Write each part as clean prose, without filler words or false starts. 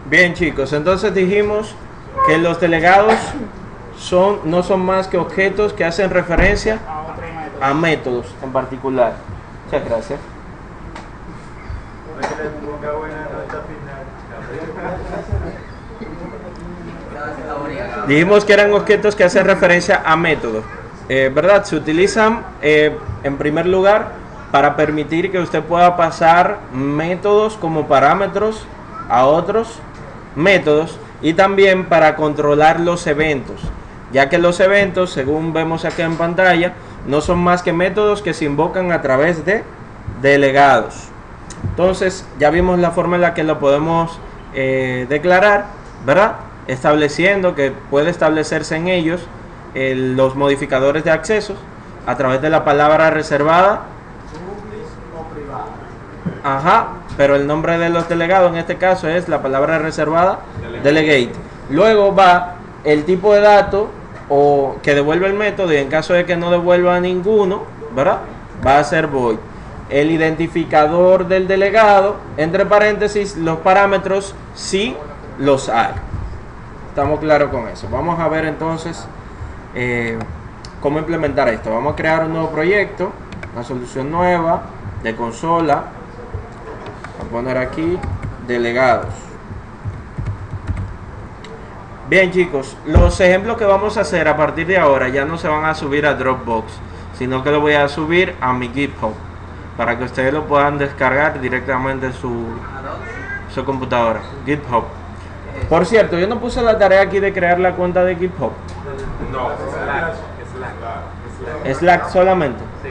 Bien, chicos, entonces dijimos que los delegados no son más que objetos que hacen referencia a métodos en particular. Muchas gracias. Dijimos que eran objetos que hacen referencia a métodos, ¿verdad? Se utilizan en primer lugar para permitir que usted pueda pasar métodos como parámetros a otros métodos y también para controlar los eventos, ya que los eventos, según vemos aquí en pantalla, no son más que métodos que se invocan a través de delegados. Entonces ya vimos la forma en la que lo podemos declarar, ¿verdad? Estableciendo que puede establecerse en ellos los modificadores de accesos a través de la palabra reservada. Ajá, pero el nombre de los delegados en este caso es la palabra reservada, delegate. Luego va el tipo de dato o que devuelve el método, y en caso de que no devuelva ninguno, ¿verdad? Va a ser void. El identificador del delegado, entre paréntesis, los parámetros si los hay. Estamos claros con eso. Vamos a ver entonces cómo implementar esto. Vamos a crear un nuevo proyecto, una solución nueva de consola. Voy a poner aquí delegados. Bien, chicos, los ejemplos que vamos a hacer a partir de ahora ya no se van a subir a Dropbox, sino que lo voy a subir a mi GitHub para que ustedes lo puedan descargar directamente en su computadora. GitHub. Por cierto, yo no puse la tarea aquí de crear la cuenta de GitHub. No, Slack. Slack solamente. Sí.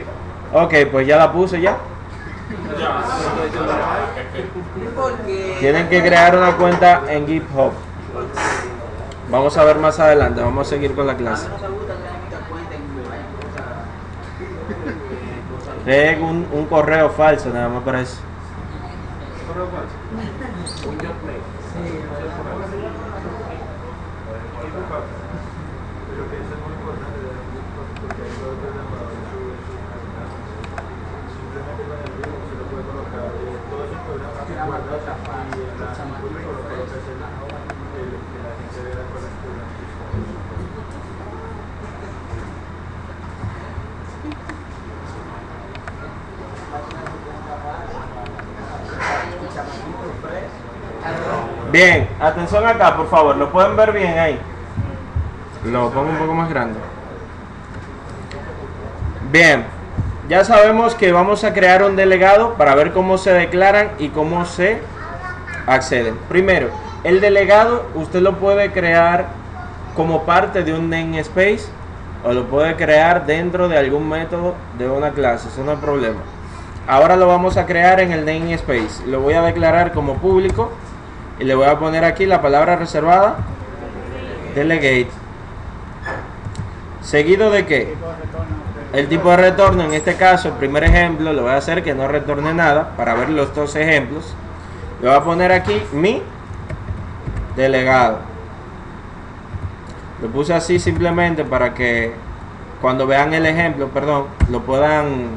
Ok, pues ya la puse ya. Tienen que crear una cuenta en GitHub. Vamos a ver más adelante, vamos a seguir con la clase. Es un correo falso, nada más para eso. Bien, atención acá, por favor, lo pueden ver bien ahí. Lo pongo un poco más grande. Bien, ya sabemos que vamos a crear un delegado para ver cómo se declaran y cómo se acceden. Primero, el delegado usted lo puede crear como parte de un namespace o lo puede crear dentro de algún método de una clase, eso no hay problema. Ahora lo vamos a crear en el namespace. Lo voy a declarar como público y le voy a poner aquí la palabra reservada, delegate. ¿Seguido de qué? El tipo de retorno, en este caso, el primer ejemplo, lo voy a hacer que no retorne nada para ver los dos ejemplos. Le voy a poner aquí mi delegado. Lo puse así simplemente para que cuando vean el ejemplo, lo puedan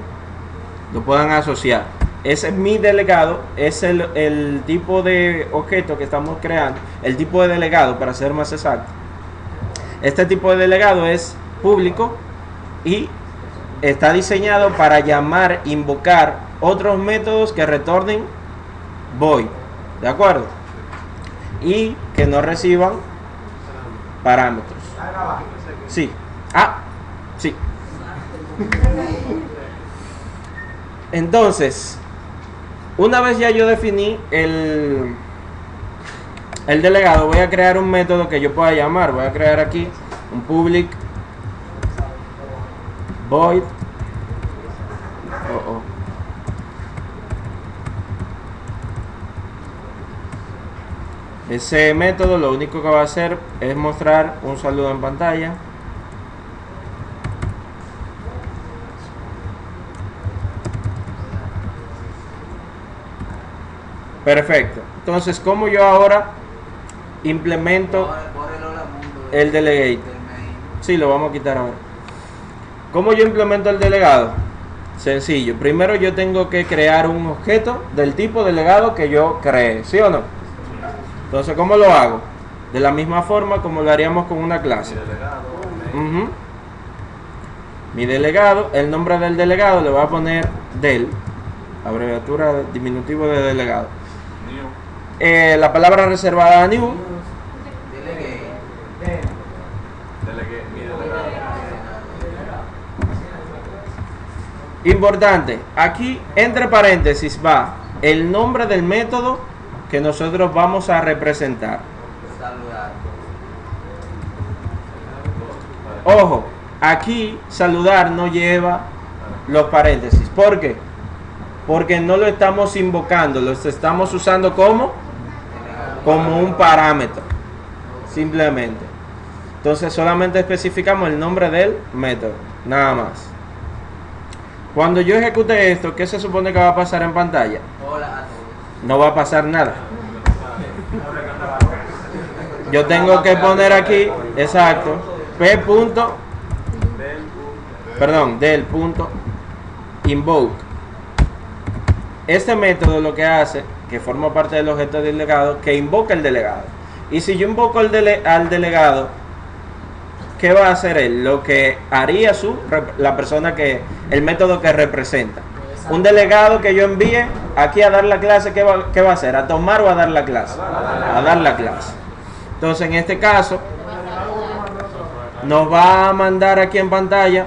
asociar. Ese es mi delegado, es el tipo de objeto que estamos creando, el tipo de delegado para ser más exacto. Este tipo de delegado es público y está diseñado para llamar, invocar otros métodos que retornen void, ¿de acuerdo? Y que no reciban parámetros. Sí. Sí. Entonces, una vez ya yo definí el delegado, voy a crear un método que yo pueda llamar. Voy a crear aquí un public void. Ese método lo único que va a hacer es mostrar un saludo en pantalla. Perfecto. Entonces, ¿cómo yo ahora implemento el delegate? Sí, lo vamos a quitar ahora. ¿Cómo yo implemento el delegado? Sencillo. Primero yo tengo que crear un objeto del tipo delegado que yo cree, ¿sí o no? Entonces, ¿cómo lo hago? De la misma forma como lo haríamos con una clase. Ujú. Mi delegado, el nombre del delegado le voy a poner del, abreviatura diminutivo de delegado. La palabra reservada a new. Importante, aquí entre paréntesis va el nombre del método que nosotros vamos a representar. Ojo, aquí saludar no lleva los paréntesis. ¿Por qué? Porque no lo estamos invocando, lo estamos usando como un parámetro, simplemente. Entonces solamente especificamos el nombre del método, nada más. Cuando yo ejecute esto, ¿qué se supone que va a pasar en pantalla? No va a pasar nada. Yo tengo que poner aquí, exacto, del punto invoke. Este método lo que hace, que forma parte del objeto del delegado, que invoca el delegado. Y si yo invoco al delegado, ¿qué va a hacer él? Lo que haría la persona el método que representa. Un delegado que yo envíe aquí a dar la clase, ¿qué va a hacer? ¿A tomar o a dar la clase? A dar la clase. Entonces, en este caso, nos va a mandar aquí en pantalla.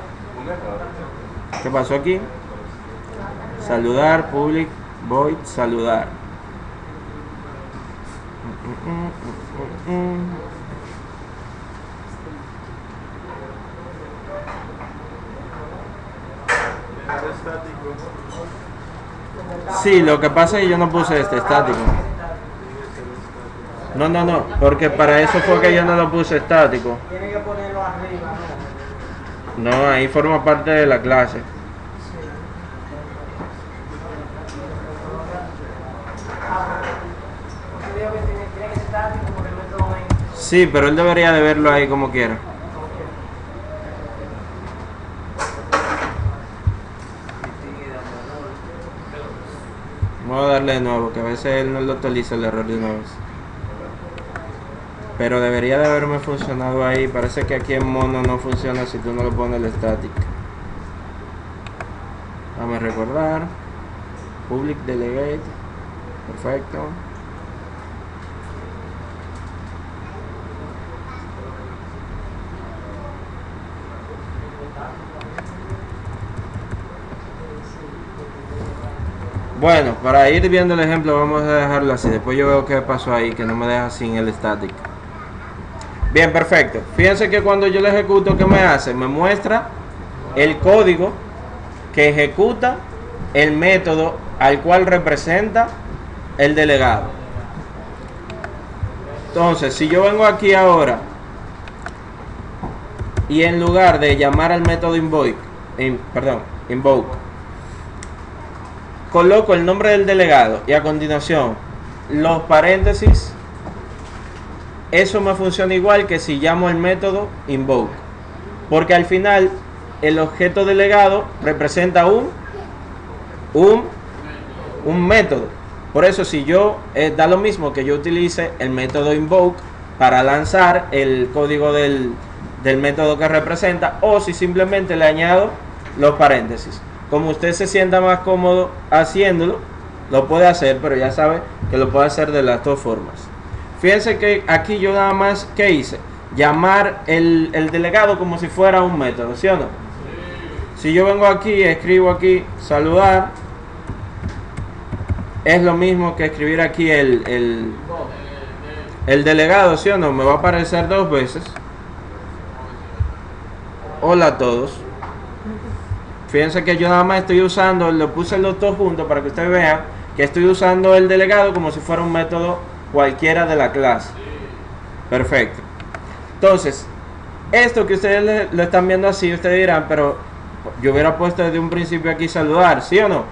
¿Qué pasó aquí? Saludar, public, void, saludar. Sí, lo que pasa es que yo no puse estático. No, porque para eso fue que yo no lo puse estático. Tiene que ponerlo arriba, ¿no? No, ahí forma parte de la clase. Sí, pero él debería de verlo ahí como quiera. Vamos a darle de nuevo, que a veces él no lo actualiza el error de una vez. Pero debería de haberme funcionado ahí. Parece que aquí en mono no funciona si tú no le pones el static. Vamos a recordar. Public delegate. Perfecto. Bueno, para ir viendo el ejemplo vamos a dejarlo así. Después yo veo qué pasó ahí, que no me deja sin el static. Bien, perfecto. Fíjense que cuando yo lo ejecuto, ¿qué me hace? Me muestra el código que ejecuta el método al cual representa el delegado. Entonces, si yo vengo aquí ahora y en lugar de llamar al método invoke, coloco el nombre del delegado y a continuación los paréntesis, eso me funciona igual que si llamo el método invoke, porque al final el objeto delegado representa un método. Por eso si yo da lo mismo que yo utilice el método invoke para lanzar el código del método que representa, o si simplemente le añado los paréntesis. Como usted se sienta más cómodo haciéndolo, lo puede hacer, pero ya sabe que lo puede hacer de las dos formas. Fíjense que aquí yo nada más, ¿qué hice? Llamar el delegado como si fuera un método, ¿sí o no? Si yo vengo aquí, escribo aquí, saludar, es lo mismo que escribir aquí el delegado, ¿sí o no? Me va a aparecer dos veces. Hola a todos. Fíjense que yo nada más estoy usando, lo puse los dos juntos para que ustedes vean que estoy usando el delegado como si fuera un método cualquiera de la clase. Perfecto. Entonces, esto que ustedes lo están viendo así, ustedes dirán, pero yo hubiera puesto desde un principio aquí saludar, ¿sí o no?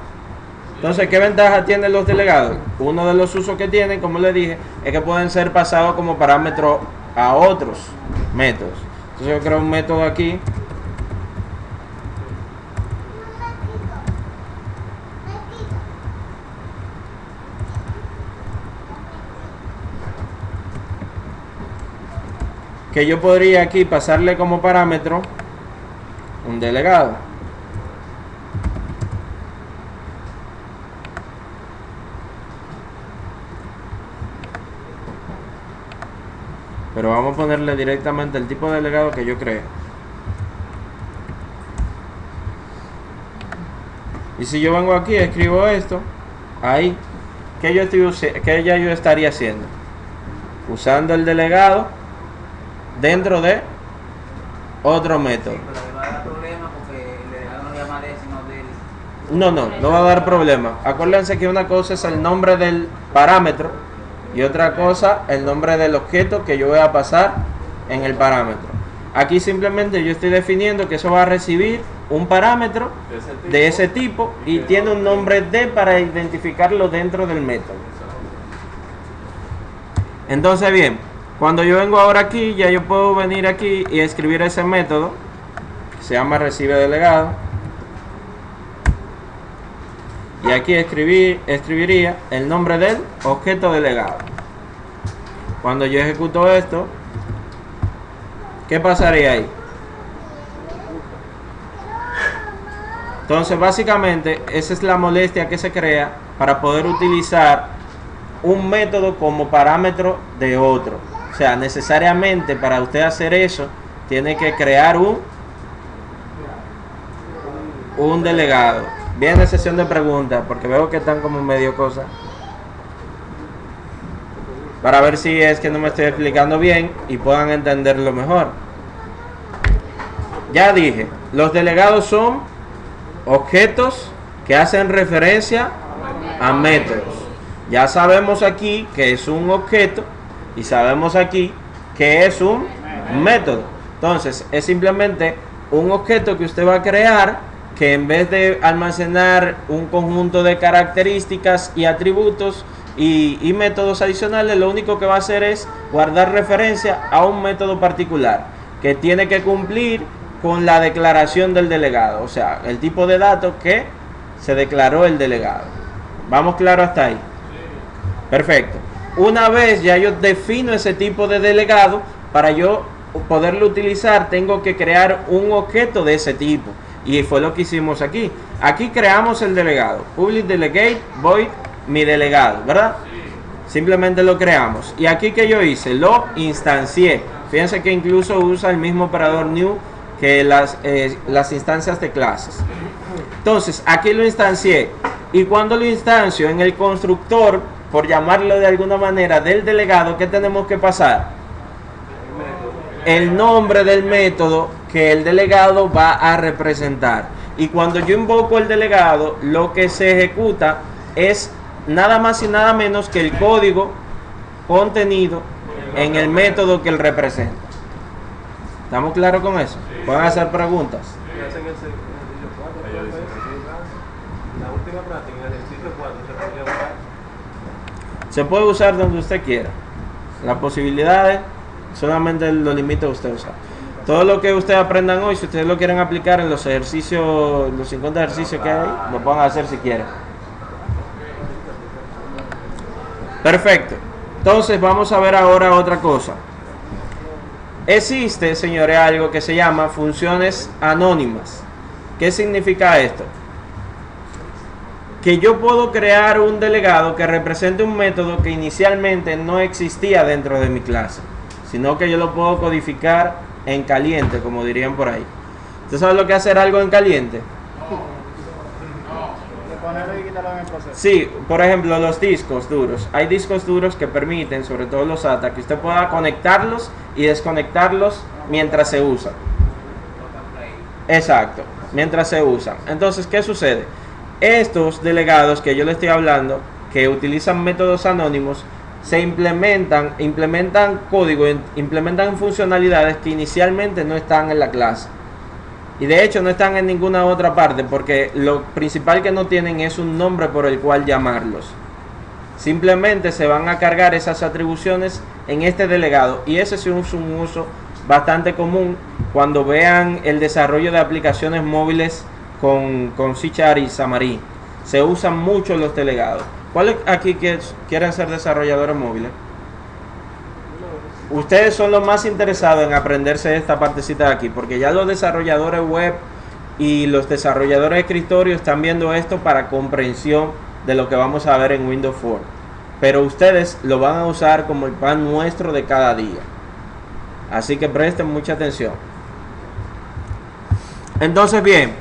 Entonces, ¿qué ventaja tienen los delegados? Uno de los usos que tienen, como les dije, es que pueden ser pasados como parámetro a otros métodos. Entonces yo creo un método aquí. que yo podría aquí pasarle como parámetro un delegado. Pero vamos a ponerle directamente el tipo de delegado que yo cree. Y si yo vengo aquí, escribo esto, ahí, ¿qué ya yo estaría haciendo? Usando el delegado dentro de otro método. Sí, pero le va a dar problema porque el delegado no llama de, sino del... No va a dar problema. Acuérdense que una cosa es el nombre del parámetro y otra cosa el nombre del objeto que yo voy a pasar en el parámetro. Aquí simplemente yo estoy definiendo que eso va a recibir un parámetro de ese tipo y tiene un nombre de para identificarlo dentro del método. Entonces bien, cuando yo vengo ahora aquí, ya yo puedo venir aquí y escribir ese método que se llama recibe delegado. Y aquí escribiría el nombre del objeto delegado. Cuando yo ejecuto esto, ¿qué pasaría ahí? Entonces básicamente esa es la molestia que se crea para poder utilizar un método como parámetro de otro. O sea, necesariamente para usted hacer eso tiene que crear un delegado. Viene sesión de preguntas porque veo que están como medio cosas. Para ver si es que no me estoy explicando bien y puedan entenderlo mejor. Ya dije, los delegados son objetos que hacen referencia a métodos. Ya sabemos aquí que es un objeto y sabemos aquí que es un método. Entonces, es simplemente un objeto que usted va a crear que en vez de almacenar un conjunto de características y atributos y métodos adicionales, lo único que va a hacer es guardar referencia a un método particular que tiene que cumplir con la declaración del delegado, o sea, el tipo de datos que se declaró el delegado. ¿Vamos claro hasta ahí? Perfecto. Una vez ya yo defino ese tipo de delegado, para yo poderlo utilizar tengo que crear un objeto de ese tipo. Y fue lo que hicimos aquí. Aquí creamos el delegado. Public delegate void mi delegado, ¿verdad? Simplemente lo creamos. Y aquí que yo hice, lo instancié. Fíjense que incluso usa el mismo operador new que las instancias de clases. Entonces, aquí lo instancié. Y cuando lo instancio en el constructor, por llamarlo de alguna manera, del delegado, ¿qué tenemos que pasar? El nombre del método que el delegado va a representar. Y cuando yo invoco el delegado, lo que se ejecuta es nada más y nada menos que el código contenido en el método que él representa. ¿Estamos claros con eso? Pueden hacer preguntas. Se puede usar donde usted quiera. Las posibilidades solamente lo limita a usted a usar. Todo lo que ustedes aprendan hoy, si ustedes lo quieren aplicar en los ejercicios, los 50 ejercicios que hay, lo pueden hacer si quieren. Perfecto. Entonces vamos a ver ahora otra cosa. Existe, señores, algo que se llama funciones anónimas. ¿Qué significa esto? Que yo puedo crear un delegado que represente un método que inicialmente no existía dentro de mi clase, sino que yo lo puedo codificar en caliente, como dirían por ahí. ¿Usted sabe lo que es hacer algo en caliente? Ponerlo y quitarlo en el proceso. Sí, por ejemplo, los discos duros. Hay discos duros que permiten, sobre todo los SATA, que usted pueda conectarlos y desconectarlos mientras se usan. Exacto, mientras se usan. Entonces, ¿qué sucede? Estos delegados que yo le estoy hablando, que utilizan métodos anónimos, se implementan código, implementan funcionalidades que inicialmente no están en la clase. Y de hecho no están en ninguna otra parte, porque lo principal que no tienen es un nombre por el cual llamarlos. Simplemente se van a cargar esas atribuciones en este delegado. Y ese es un uso bastante común cuando vean el desarrollo de aplicaciones móviles con C# y Xamarin. Se usan mucho los delegados. ¿Cuáles aquí quieren ser desarrolladores móviles? ustedes son los más interesados en aprenderse esta partecita de aquí, porque ya los desarrolladores web y los desarrolladores de escritorio están viendo esto para comprensión de lo que vamos a ver en Windows Phone. Pero ustedes lo van a usar como el pan nuestro de cada día. Así que presten mucha atención. Entonces, bien,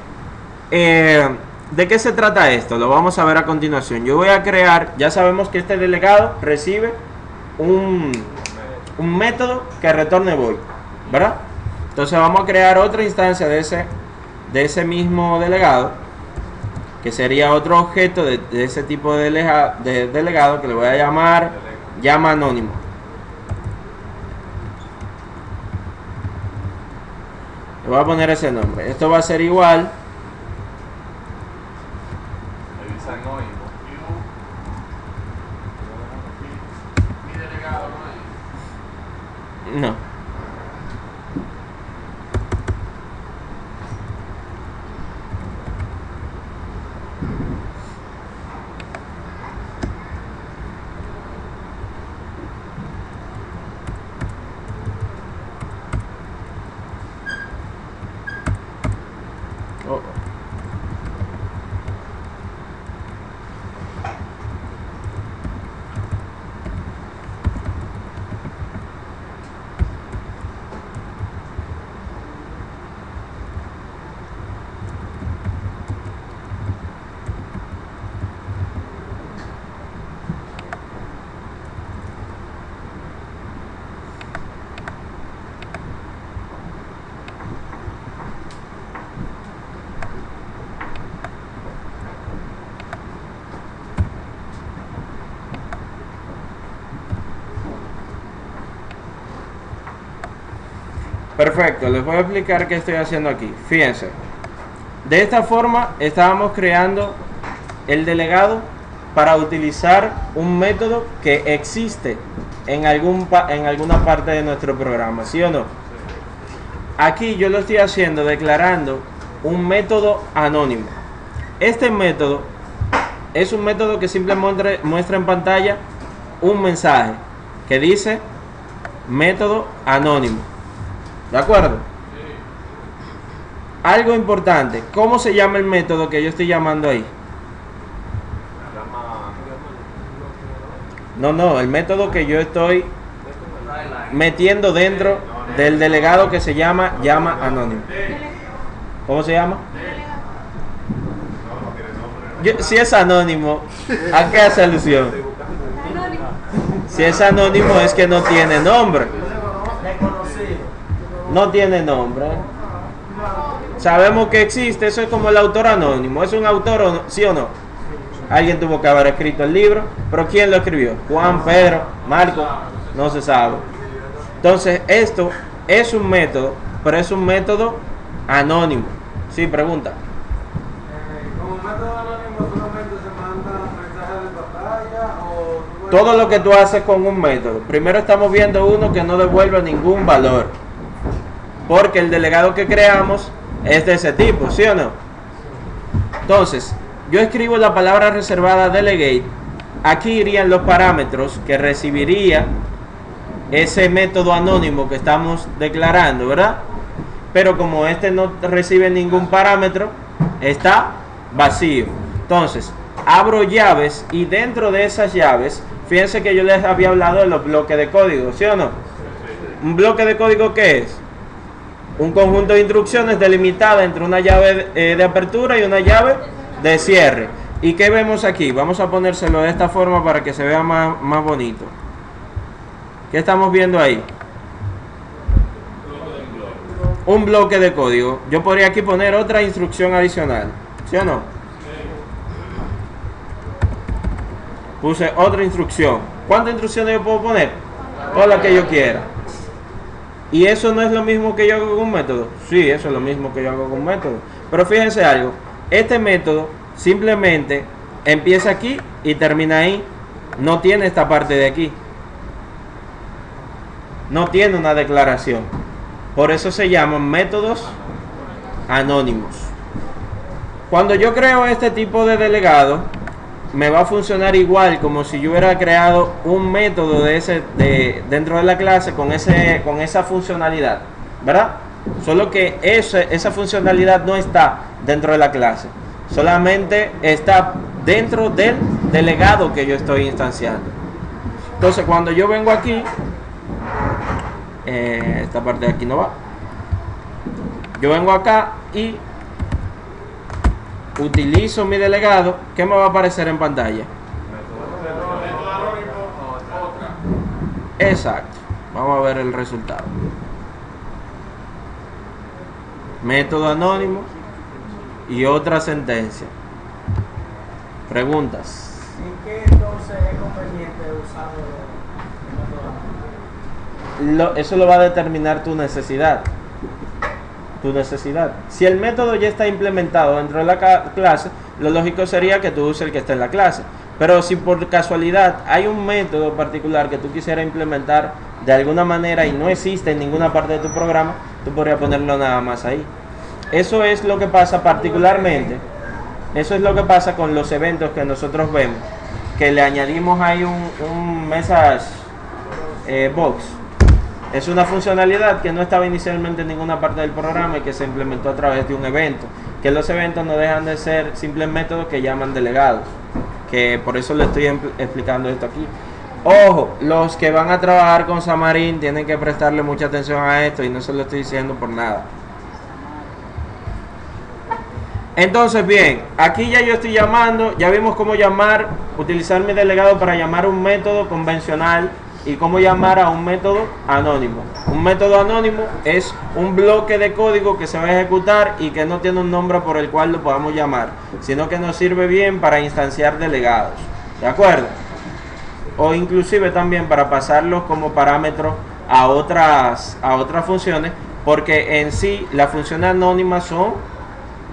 ¿de qué se trata esto? Lo vamos a ver a continuación. Yo voy a crear, ya sabemos que este delegado recibe un método que retorne void, ¿verdad? Entonces vamos a crear otra instancia de ese mismo delegado, que sería otro objeto de ese tipo de delegado, que le voy a llamar llama anónimo. Le voy a poner ese nombre. Esto va a ser igual. No. Oh. Perfecto, les voy a explicar qué estoy haciendo aquí. Fíjense, de esta forma estábamos creando el delegado para utilizar un método que existe en alguna parte de nuestro programa, ¿sí o no? Aquí yo lo estoy haciendo declarando un método anónimo. Este método es un método que simplemente muestra en pantalla un mensaje que dice método anónimo. ¿De acuerdo? Algo importante, ¿cómo se llama el método que yo estoy llamando ahí? No, el método que yo estoy metiendo dentro del delegado que se llama llama anónimo. ¿Cómo se llama? Si es anónimo, ¿a qué hace alusión? Si es anónimo es que no tiene nombre. No tiene nombre. Sabemos que existe, eso es como el autor anónimo. ¿Es un autor o no? ¿Sí o no? Alguien tuvo que haber escrito el libro, pero ¿quién lo escribió? Juan, Pedro, Marco, no se sabe. Entonces, esto es un método, pero es un método anónimo. Sí, pregunta. ¿Como método anónimo solamente se manda mensajes de pantalla o...? Todo lo que tú haces con un método. Primero estamos viendo uno que no devuelve ningún valor, porque el delegado que creamos es de ese tipo, ¿sí o no? Entonces, yo escribo la palabra reservada delegate. Aquí irían los parámetros que recibiría ese método anónimo que estamos declarando, ¿verdad? Pero como este no recibe ningún parámetro, está vacío. Entonces, abro llaves y dentro de esas llaves, fíjense que yo les había hablado de los bloques de código, ¿sí o no? ¿Un bloque de código qué es? Un conjunto de instrucciones delimitada entre una llave de apertura y una llave de cierre. ¿Y qué vemos aquí? Vamos a ponérselo de esta forma para que se vea más bonito. ¿Qué estamos viendo ahí? Un bloque de código. Yo podría aquí poner otra instrucción adicional, ¿sí o no? Puse otra instrucción. ¿Cuántas instrucciones yo puedo poner? Todas las que yo quiera. ¿Y eso no es lo mismo que yo hago con un método? Sí, eso es lo mismo que yo hago con un método. Pero fíjense algo, este método simplemente empieza aquí y termina ahí. No tiene esta parte de aquí. No tiene una declaración. Por eso se llaman métodos anónimos. Cuando yo creo este tipo de delegado, me va a funcionar igual como si yo hubiera creado un método dentro de la clase con esa funcionalidad, ¿verdad? Solo que esa funcionalidad no está dentro de la clase, solamente está dentro del delegado que yo estoy instanciando. Entonces cuando yo vengo aquí, esta parte de aquí no va, yo vengo acá y utilizo mi delegado, ¿qué me va a aparecer en pantalla? Exacto, vamos a ver el resultado. Método anónimo y otra sentencia. Preguntas. ¿En qué entonces es conveniente usar el método anónimo? Eso lo va a determinar tu necesidad. Si el método ya está implementado dentro de la clase, lo lógico sería que tú uses el que está en la clase. Pero si por casualidad hay un método particular que tú quisieras implementar de alguna manera y no existe en ninguna parte de tu programa, tú podrías ponerlo nada más ahí. Eso es lo que pasa particularmente. Eso es lo que pasa con los eventos que nosotros vemos, que le añadimos ahí un message box. Es una funcionalidad que no estaba inicialmente en ninguna parte del programa y que se implementó a través de un evento. Que los eventos no dejan de ser simples métodos que llaman delegados. Que por eso le estoy explicando esto aquí. Ojo, los que van a trabajar con Xamarin tienen que prestarle mucha atención a esto y no se lo estoy diciendo por nada. Entonces bien, aquí ya yo estoy llamando, ya vimos cómo utilizar mi delegado para llamar un método convencional y cómo llamar a un método anónimo. Un método anónimo es un bloque de código que se va a ejecutar y que no tiene un nombre por el cual lo podamos llamar, sino que nos sirve bien para instanciar delegados, ¿de acuerdo? O inclusive también para pasarlos como parámetro a otras funciones, porque en sí las funciones anónimas son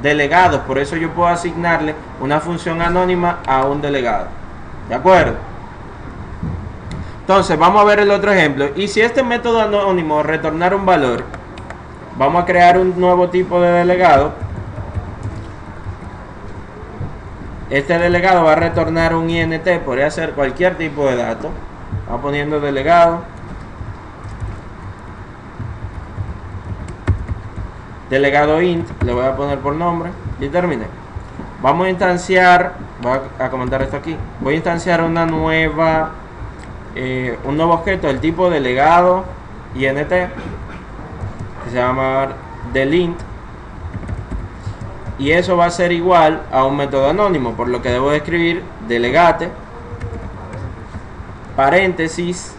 delegados, por eso yo puedo asignarle una función anónima a un delegado, ¿de acuerdo? Entonces vamos a ver el otro ejemplo. Y si este método anónimo retornar un valor, vamos a crear un nuevo tipo de delegado. Este delegado va a retornar un INT, podría ser cualquier tipo de dato. Vamos poniendo delegado. Delegado int, le voy a poner por nombre y terminé. Vamos a instanciar, voy a comentar esto aquí. Voy a instanciar un nuevo objeto del tipo delegado int, que se llama delint, y eso va a ser igual a un método anónimo, por lo que debo de escribir delegate paréntesis.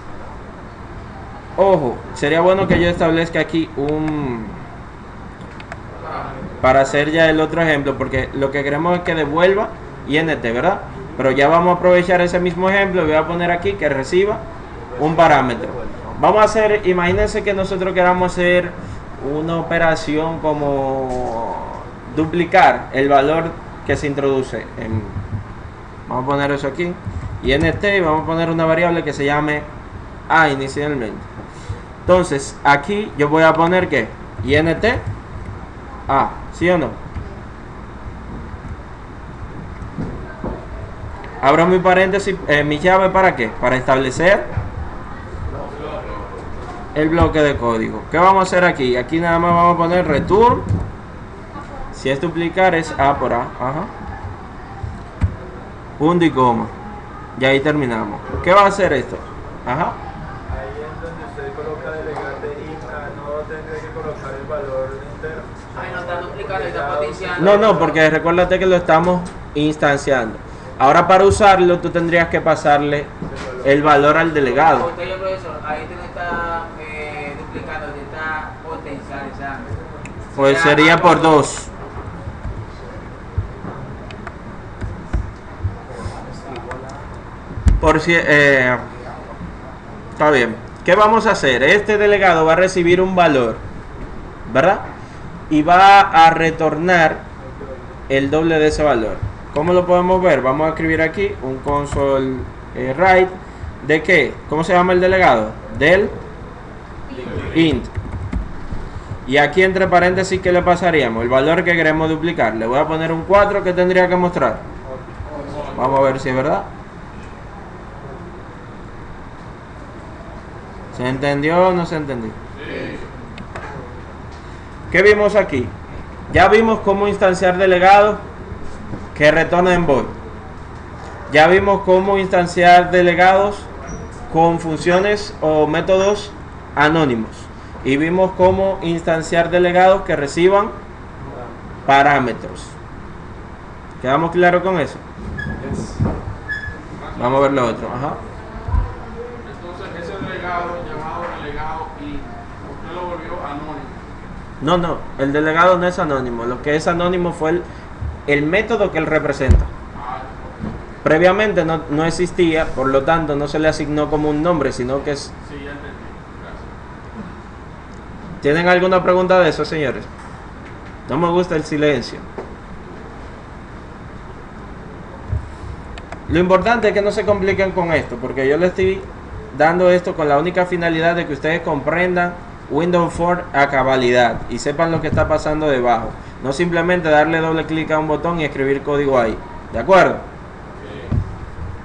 Ojo, sería bueno que yo establezca aquí para hacer ya el otro ejemplo, porque lo que queremos es que devuelva int, ¿verdad? Pero ya vamos a aprovechar ese mismo ejemplo y voy a poner aquí que reciba un parámetro. Vamos a hacer, imagínense que nosotros queramos hacer una operación como duplicar el valor que se introduce. Vamos a poner eso aquí, int, y vamos a poner una variable que se llame a inicialmente. Entonces aquí yo voy a poner que int a, ¿sí o no? Abro mi paréntesis, mi llave, ¿para qué? Para establecer el bloque de código. ¿Qué vamos a hacer aquí? Aquí nada más vamos a poner return. Si es duplicar es A por A. Ajá. Punto y coma. Y ahí terminamos. ¿Qué va a hacer esto? Ajá. Ahí es donde usted coloca delegate int, no tendría que colocar el valor entero. Ay, no está duplicando, está potenciando. No, porque recuérdate que lo estamos instanciando. Ahora para usarlo tú tendrías que pasarle el valor al delegado. Usted, profesor, ahí usted no está duplicando, usted está potencializando. Pues sería por 2. Por si está bien. ¿Qué vamos a hacer? Este delegado va a recibir un valor, ¿verdad? Y va a retornar el doble de ese valor. ¿Cómo lo podemos ver? Vamos a escribir aquí un console write. ¿De qué? ¿Cómo se llama el delegado? Del int. Y aquí entre paréntesis, ¿qué le pasaríamos? El valor que queremos duplicar. Le voy a poner un 4 que tendría que mostrar. Vamos a ver si es verdad. ¿Se entendió o no se entendió? ¿Qué vimos aquí? Ya vimos cómo instanciar delegados que retornen void. Ya vimos cómo instanciar delegados con funciones o métodos anónimos. Y vimos cómo instanciar delegados que reciban parámetros. ¿Quedamos claros con eso? Vamos a ver lo otro. Ajá. Entonces, ese delegado llamado delegado y usted lo volvió anónimo. No, el delegado no es anónimo. Lo que es anónimo fue el método que él representa. Previamente no existía, por lo tanto no se le asignó como un nombre, sino que es... Sí, ya entendí. Gracias. ¿Tienen alguna pregunta de eso, señores? No me gusta el silencio. Lo importante es que no se compliquen con esto, porque yo les estoy dando esto con la única finalidad de que ustedes comprendan Windows Form a cabalidad y sepan lo que está pasando debajo. No simplemente darle doble clic a un botón y escribir código ahí. ¿De acuerdo?